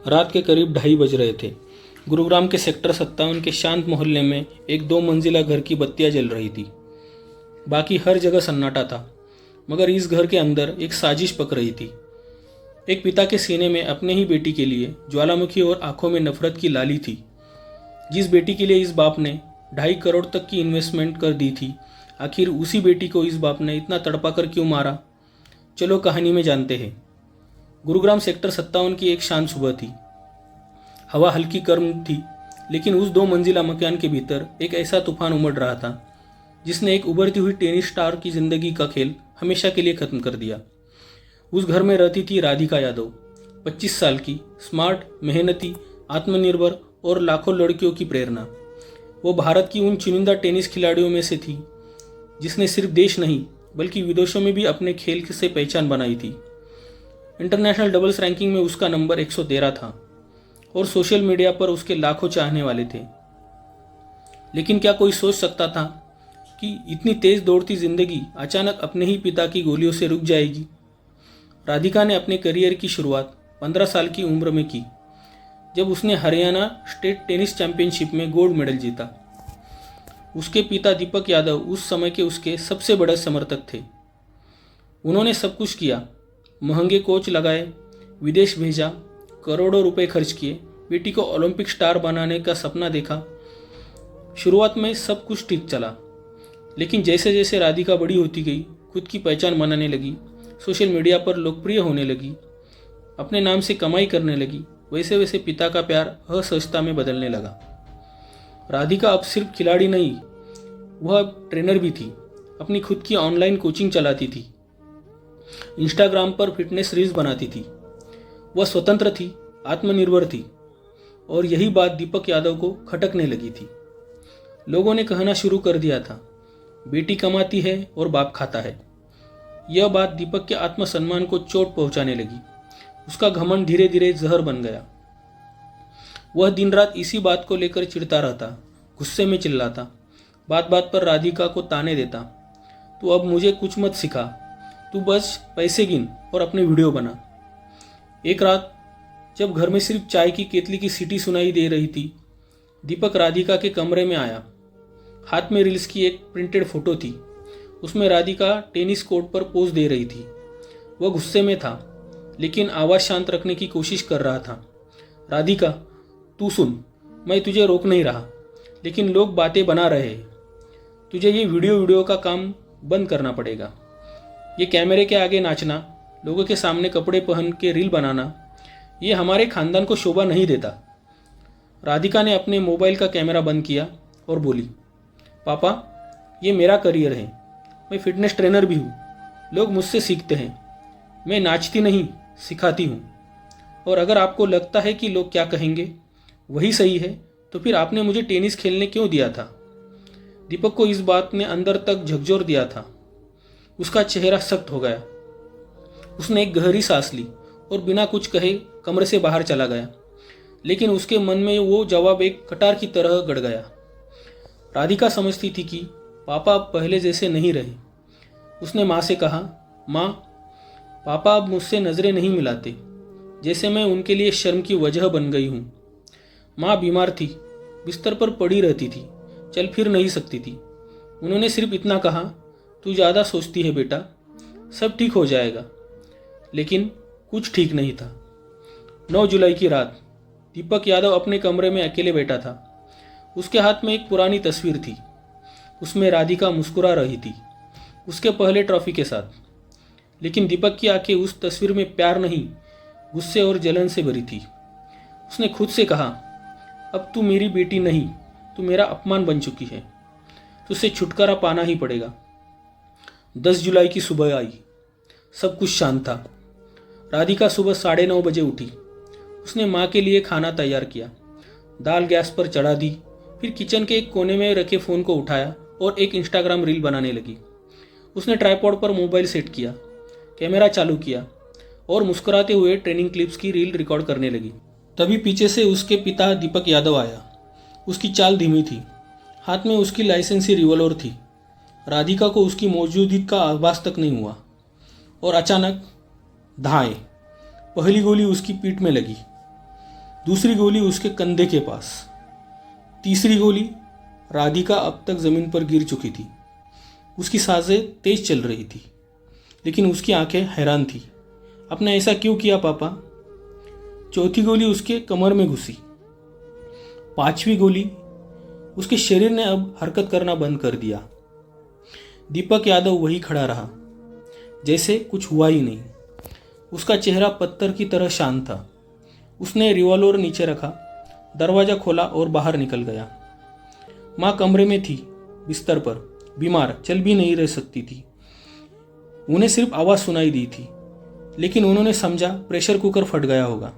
रात के करीब 2:30 बज रहे थे। गुरुग्राम के सेक्टर 57 के शांत मोहल्ले में एक 2 मंजिला घर की बत्तियां जल रही थी। बाकी हर जगह सन्नाटा था, मगर इस घर के अंदर एक साजिश पक रही थी। एक पिता के सीने में अपने ही बेटी के लिए ज्वालामुखी और आंखों में नफरत की लाली थी। जिस बेटी के लिए इस बाप ने 2.5 करोड़ तक की इन्वेस्टमेंट कर दी थी, आखिर उसी बेटी को इस बाप ने इतना तड़पा कर क्यों मारा? चलो कहानी में जानते हैं। गुरुग्राम सेक्टर 57 की एक शांत सुबह थी। हवा हल्की गर्म थी, लेकिन उस 2 मंजिला मकान के भीतर एक ऐसा तूफान उमड़ रहा था जिसने एक उभरती हुई टेनिस स्टार की जिंदगी का खेल हमेशा के लिए खत्म कर दिया। उस घर में रहती थी राधिका यादव, 25 साल की, स्मार्ट, मेहनती, आत्मनिर्भर और लाखों लड़कियों की प्रेरणा। वो भारत की उन चुनिंदा टेनिस खिलाड़ियों में से थी जिसने सिर्फ देश नहीं बल्कि विदेशों में भी अपने खेल से पहचान बनाई थी। इंटरनेशनल डबल्स रैंकिंग में उसका नंबर 113 था और सोशल मीडिया पर उसके लाखों चाहने वाले थे। लेकिन क्या कोई सोच सकता था कि इतनी तेज दौड़ती जिंदगी अचानक अपने ही पिता की गोलियों से रुक जाएगी? राधिका ने अपने करियर की शुरुआत 15 साल की उम्र में की, जब उसने हरियाणा स्टेट टेनिस चैंपियनशिप में गोल्ड मेडल जीता। उसके पिता दीपक यादव उस समय के उसके सबसे बड़े समर्थक थे। उन्होंने सब कुछ किया, महंगे कोच लगाए, विदेश भेजा, करोड़ों रुपए खर्च किए, बेटी को ओलंपिक स्टार बनाने का सपना देखा। शुरुआत में सब कुछ ठीक चला, लेकिन जैसे जैसे राधिका बड़ी होती गई, खुद की पहचान बनाने लगी, सोशल मीडिया पर लोकप्रिय होने लगी, अपने नाम से कमाई करने लगी, वैसे वैसे पिता का प्यार असहजता में बदलने लगा। राधिका अब सिर्फ खिलाड़ी नहीं, वह अब ट्रेनर भी थी। अपनी खुद की ऑनलाइन कोचिंग चलाती थी, इंस्टाग्राम पर फिटनेस रील्स बनाती थी। वह स्वतंत्र थी, आत्मनिर्भर थी, और यही बात दीपक यादव को खटकने लगी थी। लोगों ने कहना शुरू कर दिया था, बेटी कमाती है और बाप खाता है। यह बात दीपक के आत्मसम्मान को चोट पहुंचाने लगी। उसका घमंड धीरे धीरे जहर बन गया। वह दिन रात इसी बात को लेकर चिढ़ता रहता, गुस्से में चिल्लाता, बात बात पर राधिका को ताने देता, तू अब मुझे कुछ मत सिखा, तू बस पैसे गिन और अपने वीडियो बना। एक रात जब घर में सिर्फ चाय की केतली की सीटी सुनाई दे रही थी, दीपक राधिका के कमरे में आया। हाथ में रील्स की एक प्रिंटेड फोटो थी। उसमें राधिका टेनिस कोर्ट पर पोज दे रही थी। वह गुस्से में था, लेकिन आवाज़ शांत रखने की कोशिश कर रहा था। राधिका, तू सुन, मैं तुझे रोक नहीं रहा, लेकिन लोग बातें बना रहे हैं। तुझे ये वीडियो का काम बंद करना पड़ेगा। ये कैमरे के आगे नाचना, लोगों के सामने कपड़े पहन के रील बनाना, ये हमारे खानदान को शोभा नहीं देता। राधिका ने अपने मोबाइल का कैमरा बंद किया और बोली, पापा, ये मेरा करियर है, मैं फिटनेस ट्रेनर भी हूँ, लोग मुझसे सीखते हैं, मैं नाचती नहीं सिखाती हूँ, और अगर आपको लगता है कि लोग क्या कहेंगे वही सही है, तो फिर आपने मुझे टेनिस खेलने क्यों दिया था? दीपक को इस बात ने अंदर तक झकझोर दिया था। उसका चेहरा सख्त हो गया। उसने एक गहरी सांस ली और बिना कुछ कहे कमरे से बाहर चला गया, लेकिन उसके मन में वो जवाब एक कटार की तरह गड़ गया। राधिका समझती थी कि पापा अब पहले जैसे नहीं रहे। उसने माँ से कहा, माँ, पापा अब मुझसे नज़रें नहीं मिलाते, जैसे मैं उनके लिए शर्म की वजह बन गई हूँ। माँ बीमार थी, बिस्तर पर पड़ी रहती थी, चल फिर नहीं सकती थी। उन्होंने सिर्फ इतना कहा, तू ज़्यादा सोचती है बेटा, सब ठीक हो जाएगा। लेकिन कुछ ठीक नहीं था। 9 जुलाई की रात दीपक यादव अपने कमरे में अकेले बैठा था। उसके हाथ में एक पुरानी तस्वीर थी। उसमें राधिका मुस्कुरा रही थी, उसके पहले ट्रॉफी के साथ। लेकिन दीपक की आंखें उस तस्वीर में प्यार नहीं, गुस्से और जलन से भरी थी। उसने खुद से कहा, अब तू मेरी बेटी नहीं, तू मेरा अपमान बन चुकी है, तुझसे छुटकारा पाना ही पड़ेगा। 10 जुलाई की सुबह आई। सब कुछ शांत था। राधिका सुबह 9:30 बजे उठी। उसने माँ के लिए खाना तैयार किया, दाल गैस पर चढ़ा दी, फिर किचन के एक कोने में रखे फ़ोन को उठाया और एक इंस्टाग्राम रील बनाने लगी। उसने ट्राइपॉड पर मोबाइल सेट किया, कैमरा चालू किया और मुस्कुराते हुए ट्रेनिंग क्लिप्स की रील रिकॉर्ड करने लगी। तभी पीछे से उसके पिता दीपक यादव आया। उसकी चाल धीमी थी, हाथ में उसकी लाइसेंसी रिवॉल्वर थी। राधिका को उसकी मौजूदगी का आभास तक नहीं हुआ और अचानक धाए, पहली गोली उसकी पीठ में लगी। दूसरी गोली उसके कंधे के पास। तीसरी गोली, राधिका अब तक ज़मीन पर गिर चुकी थी। उसकी सांसें तेज चल रही थी, लेकिन उसकी आंखें हैरान थी। आपने ऐसा क्यों किया पापा? चौथी गोली उसके कमर में घुसी। पांचवी गोली, उसके शरीर ने अब हरकत करना बंद कर दिया। दीपक यादव वही खड़ा रहा, जैसे कुछ हुआ ही नहीं। उसका चेहरा पत्थर की तरह शांत था। उसने रिवॉल्वर नीचे रखा, दरवाज़ा खोला और बाहर निकल गया। माँ कमरे में थी, बिस्तर पर, बीमार, चल भी नहीं रह सकती थी। उन्हें सिर्फ आवाज़ सुनाई दी थी, लेकिन उन्होंने समझा प्रेशर कुकर फट गया होगा।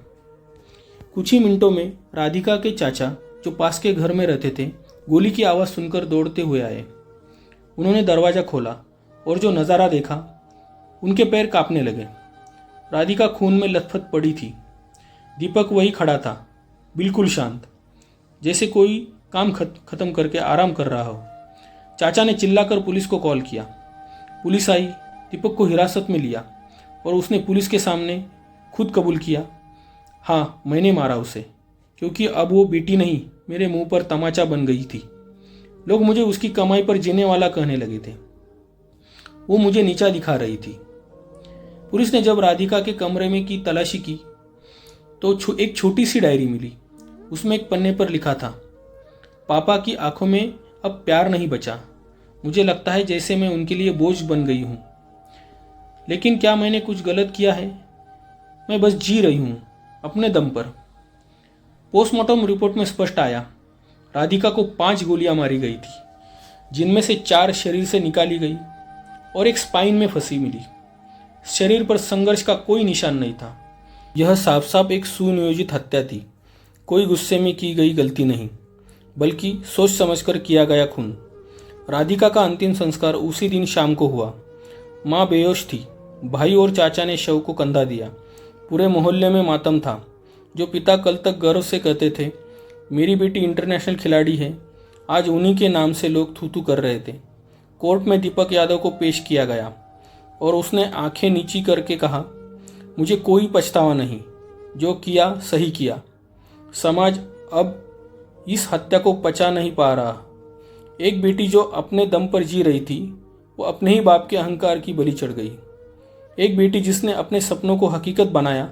कुछ ही मिनटों में राधिका के चाचा, जो पास के घर में रहते थे, गोली की आवाज़ सुनकर दौड़ते हुए आए। उन्होंने दरवाज़ा खोला और जो नज़ारा देखा, उनके पैर कांपने लगे। राधिका खून में लथपथ पड़ी थी। दीपक वही खड़ा था, बिल्कुल शांत, जैसे कोई काम खत्म करके आराम कर रहा हो। चाचा ने चिल्लाकर पुलिस को कॉल किया। पुलिस आई, दीपक को हिरासत में लिया और उसने पुलिस के सामने खुद कबूल किया, हाँ मैंने मारा उसे, क्योंकि अब वो बेटी नहीं, मेरे मुंह पर तमाचा बन गई थी। लोग मुझे उसकी कमाई पर जीने वाला कहने लगे थे। वो मुझे नीचा दिखा रही थी। पुलिस ने जब राधिका के कमरे में की तलाशी की तो एक छोटी सी डायरी मिली। उसमें एक पन्ने पर लिखा था, पापा की आंखों में अब प्यार नहीं बचा। मुझे लगता है जैसे मैं उनके लिए बोझ बन गई हूँ। लेकिन क्या मैंने कुछ गलत किया है? मैं बस जी रही हूँ अपने दम पर। पोस्टमार्टम रिपोर्ट में स्पष्ट आया, राधिका को 5 गोलियां मारी गई थी, जिनमें से 4 शरीर से निकाली गई और एक स्पाइन में फंसी मिली। शरीर पर संघर्ष का कोई निशान नहीं था। यह साफ साफ एक सुनियोजित हत्या थी। कोई गुस्से में की गई गलती नहीं, बल्कि सोच समझकर किया गया खून। राधिका का अंतिम संस्कार उसी दिन शाम को हुआ। माँ बेहोश थी। भाई और चाचा ने शव को कंधा दिया। पूरे मोहल्ले में मातम था। जो पिता कल तक गर्व से कहते थे, मेरी बेटी इंटरनेशनल खिलाड़ी है, आज उन्हीं के नाम से लोग थू थू कर रहे थे। कोर्ट में दीपक यादव को पेश किया गया और उसने आंखें नीची करके कहा, मुझे कोई पछतावा नहीं, जो किया सही किया। समाज अब इस हत्या को पचा नहीं पा रहा। एक बेटी जो अपने दम पर जी रही थी, वो अपने ही बाप के अहंकार की बलि चढ़ गई। एक बेटी जिसने अपने सपनों को हकीकत बनाया,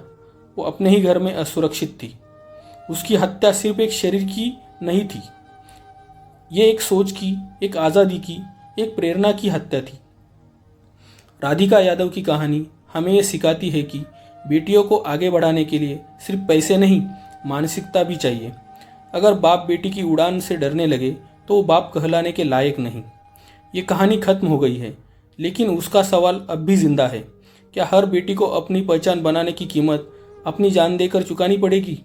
वो अपने ही घर में असुरक्षित थी। उसकी हत्या सिर्फ एक शरीर की नहीं थी, ये एक सोच की, एक आज़ादी की, एक प्रेरणा की हत्या थी। राधिका यादव की कहानी हमें ये सिखाती है कि बेटियों को आगे बढ़ाने के लिए सिर्फ पैसे नहीं, मानसिकता भी चाहिए। अगर बाप बेटी की उड़ान से डरने लगे तो वो बाप कहलाने के लायक नहीं। ये कहानी खत्म हो गई है, लेकिन उसका सवाल अब भी जिंदा है। क्या हर बेटी को अपनी पहचान बनाने की कीमत अपनी जान देकर चुकानी पड़ेगी?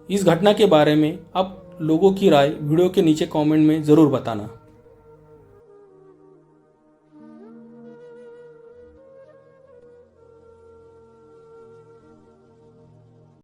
इस घटना के बारे में आप लोगों की राय वीडियो के नीचे कमेंट में ज़रूर बताना।